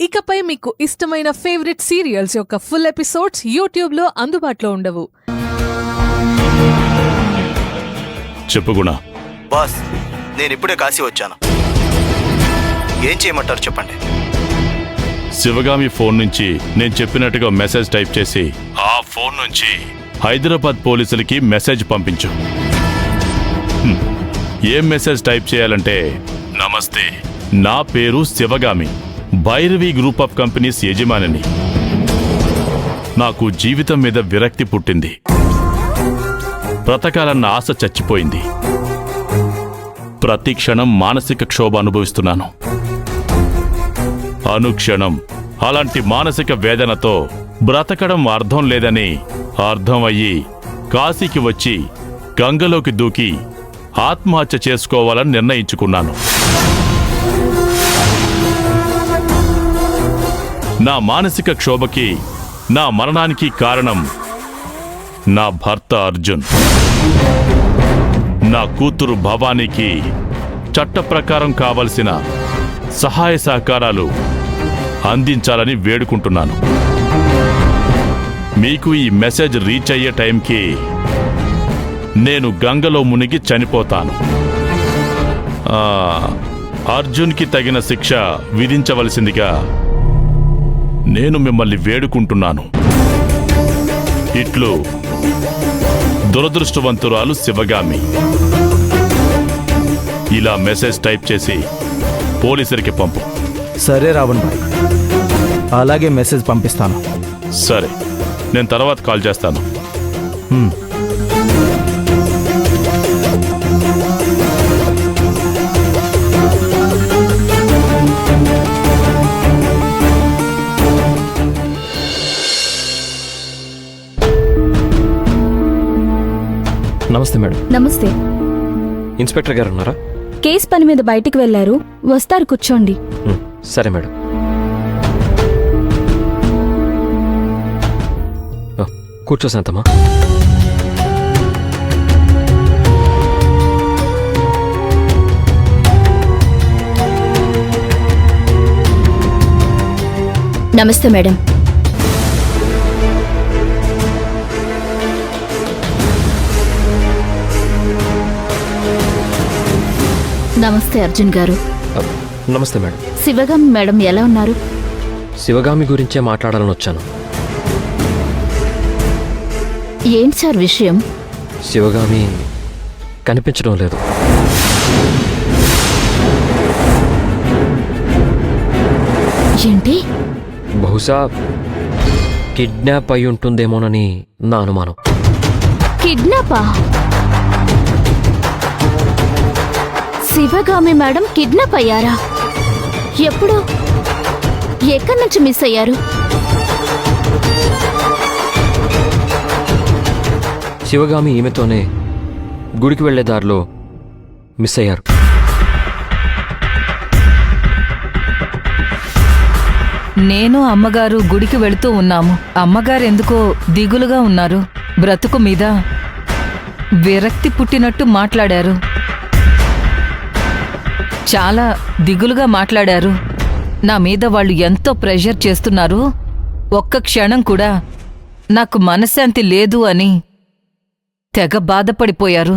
ఇకపై మీకు ఇష్టమైన ఫేవరెట్ సీరియల్స్ యొక్క ఫుల్ ఎపిసోడ్స్ యూట్యూబ్లో అందుబాటులో ఉండవు. చెప్పు గుణ. బాస్, నేను ఇప్పుడే కాశీ వచ్చాను. ఏం చేయమంటారు చెప్పండి. శివగామి ఫోన్ నుంచి నేను చెప్పినట్టుగా మెసేజ్ టైప్ చేసి ఆ ఫోన్ నుంచి హైదరాబాద్ పోలీసులకి మెసేజ్ పంపించు. ఏం మెసేజ్ టైప్ చేయాలంటే, నమస్తే, నా పేరు Sivagami, Bhairavi group of companies యజమానిని. నాకు జీవితం మీద విరక్తి పుట్టింది. బ్రతకాలన్న ఆశ చచ్చిపోయింది. ప్రతి క్షణం మానసిక క్షోభ అనుభవిస్తున్నాను. అనుక్షణం అలాంటి మానసిక వేదనతో బ్రతకడం అర్థం లేదని అర్థం అయ్యి కాశీకి వచ్చి గంగలోకి దూకి ఆత్మహత్య చేసుకోవాలని నిర్ణయించుకున్నాను. నా మానసిక క్షోభకి, నా మరణానికి కారణం నా భర్త అర్జున్. నా కూతురు భవానీకి చట్ట ప్రకారం కావలసిన సహాయ సహకారాలు అందించాలని వేడుకుంటున్నాను. మీకు ఈ మెసేజ్ రీచ్ అయ్యే టైంకి నేను గంగలో మునిగి చనిపోతాను. అర్జున్కి తగిన శిక్ష విధించవలసిందిగా నేను మిమ్మల్ని వేడుకుంటున్నాను. ఇట్లు దురదృష్టవంతురాలు శివగామి. ఇలా మెసేజ్ టైప్ చేసి పోలీసులకి పంపు. సరే రావణ్ భాయ్, అలాగే మెసేజ్ పంపిస్తాను. సరే, నేను తర్వాత కాల్ చేస్తాను. నమస్తే మేడం. నమస్తే. ఇన్స్పెక్టర్ గారు ఉన్నారా? కేస్ పని మీద బయటికి వెళ్లారు, వస్తారు, కూర్చోండి. సరే మేడం. కూర్చో శాంతమ్మా. నమస్తే మేడం. నమస్తే అర్జున్ గారు. నమస్తే మేడం. శివగామి మేడం ఎలా ఉన్నారు? శివగామి గురించే మాట్లాడాలని వచ్చాను. ఏంటి సార్ విషయం? శివగామి కనిపించడం లేదు. ఏంటి? బహుశా కిడ్నాప్ అయి ఉంటుందేమోనని నా అనుమానం. కిడ్నాపా? శివగామి మేడం కిడ్నాప్ అయ్యారా? ఎప్పుడు? ఎక్కడి నుంచి మిస్ అయ్యారు? శివగామి ఈమెతోనే గుడికి వెళ్లే దారిలో మిస్ అయ్యారు. నేను అమ్మగారు గుడికి వెళుతూ ఉన్నాము. అమ్మగారు ఎందుకో దిగులుగా ఉన్నారు. బ్రతుకు మీద విరక్తి పుట్టినట్టు మాట్లాడారు. చాలా దిగులుగా మాట్లాడారు. నా మీద వాళ్ళు ఎంతో ప్రెషర్ చేస్తున్నారు. ఒక్క క్షణం కూడా నాకు మనశ్శాంతి లేదు అని తెగ బాధపడిపోయారు.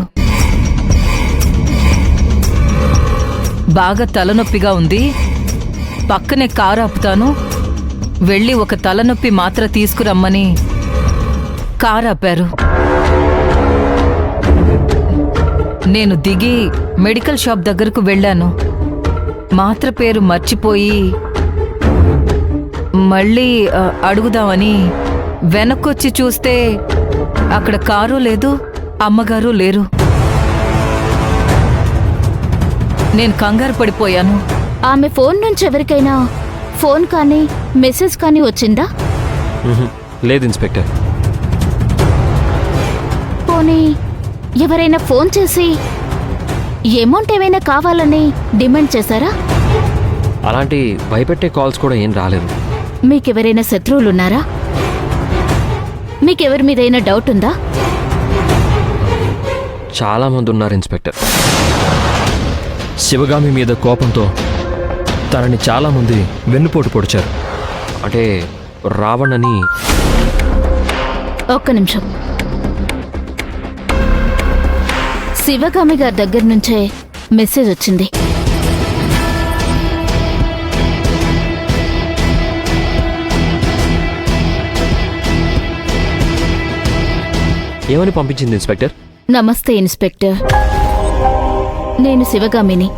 బాగా తలనొప్పిగా ఉంది, పక్కనే కారు ఆపుతాను, వెళ్ళి ఒక తలనొప్పి మాత్ర తీసుకురమ్మని కారు ఆపారు. నేను దిగి మెడికల్ షాప్ దగ్గరకు వెళ్ళాను. మాత్ర పేరు మర్చిపోయి మళ్ళీ అడుగుదామని వెనక్కొచ్చి చూస్తే అక్కడ కారు లేదు, అమ్మగారు లేరు. నేను కంగారు పడిపోయాను. ఆమె ఫోన్ నుంచి ఎవరికైనా ఫోన్ కానీ మెసేజ్ కానీ వచ్చిందా? లేదు ఇన్స్పెక్టర్. పోనీ ఎవరైనా ఫోన్ చేసి అమౌంట్ ఏమైనా కావాలని డిమాండ్ చేశారా? అలాంటి భయపెట్టే కాల్స్ కూడా ఏం రాలేదు. మీకెవరైనా శత్రువులున్నారా? మీకెవరి మీదైనా డౌట్ ఉందా? చాలా మంది ఉన్నారు ఇన్స్పెక్టర్. శివగామి మీద కోపంతో తనని చాలామంది వెన్నుపోటు పొడిచారు. అంటే రావణ్ అని. ఒక్క నిమిషం. శివగామి గారి దగ్గర నుంచే మెసేజ్ వచ్చింది. ఏమని పంపించింది ఇన్స్పెక్టర్? నమస్తే ఇన్స్పెక్టర్, నేను Sivagamini,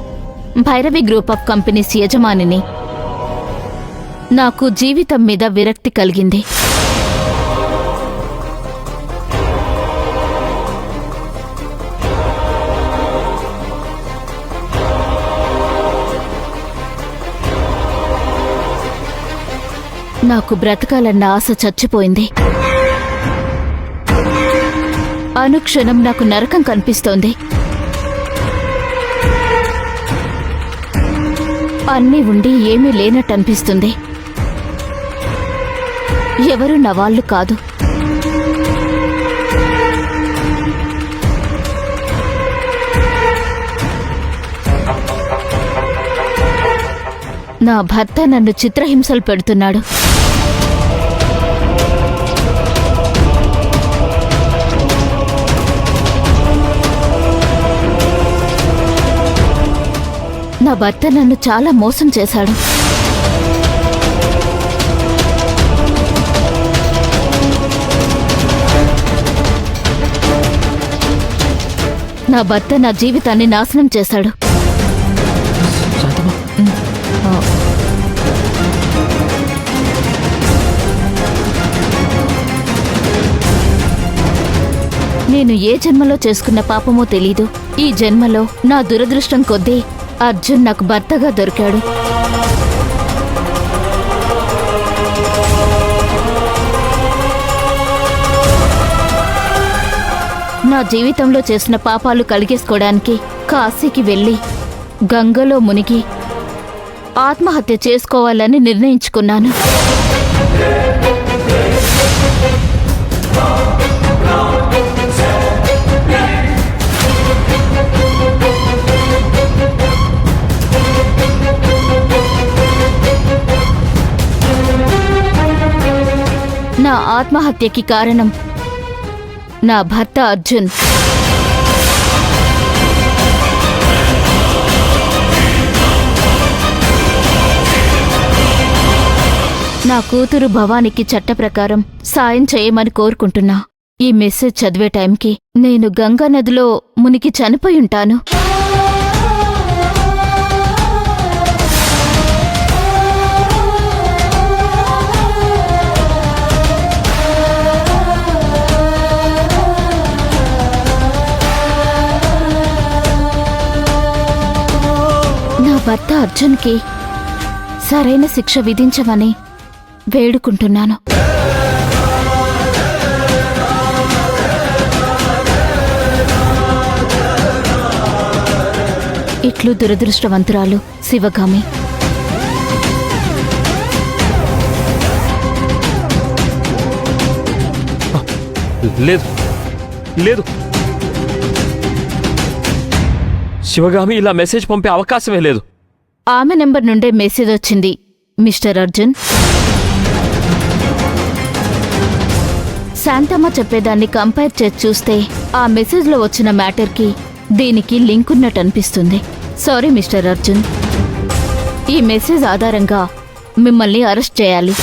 Bhairavi group of companies యజమానిని. నాకు జీవితం మీద విరక్తి కలిగింది. నాకు బ్రతకాలన్న ఆశ చచ్చిపోయింది. అనుక్షణం నాకు నరకం కనిపిస్తోంది. అన్నీ ఉండి ఏమీ లేనట్టు అనిపిస్తుంది. ఎవరు నా వాళ్ళు కాదు. నా భర్త నన్ను చిత్రహింసలు పెడుతున్నాడు. నా భర్త నన్ను చాలా మోసం చేశాడు. నా భర్త నా జీవితాన్ని నాశనం చేశాడు. నేను ఏ జన్మలో చేసుకున్న పాపమో తెలీదు. ఈ జన్మలో నా దురదృష్టం కొద్దీ అర్జున్ నాకు భర్తగా దొరికాడు. నా జీవితంలో చేసిన పాపాలు కడిగేసుకోవడానికి కాశీకి వెళ్ళి గంగలో మునిగి ఆత్మహత్య చేసుకోవాలని నిర్ణయించుకున్నాను. నా ఆత్మహత్యకి కారణం నా భర్త అర్జున్. నా కూతురు భవానికి చట్ట ప్రకారం సాయం చేయమని కోరుకుంటున్నా. ఈ మెసేజ్ చదివే టైంకి నేను గంగా నదిలో మునిగి చనిపోయి ఉంటాను. నా భర్త అర్జున్కి సరైన శిక్ష విధించమని వేడుకుంటున్నాను. ఇట్లు దురదృష్టవంతురాలు శివగామి. లేదు లేదు, శివగామి ఇలా మెసేజ్ పంపే అవకాశమే లేదు. ఆమె నెంబర్ నుండే మెసేజ్ వచ్చింది. మిస్టర్ అర్జున్, శాంతమ్మ చెప్పేదాన్ని కంపేర్ చేసి చూస్తే ఆ మెసేజ్లో వచ్చిన మ్యాటర్కి దీనికి లింక్ ఉన్నట్టు అనిపిస్తుంది. సారీ మిస్టర్ అర్జున్, ఈ మెసేజ్ ఆధారంగా మిమ్మల్ని అరెస్ట్ చేయాలి.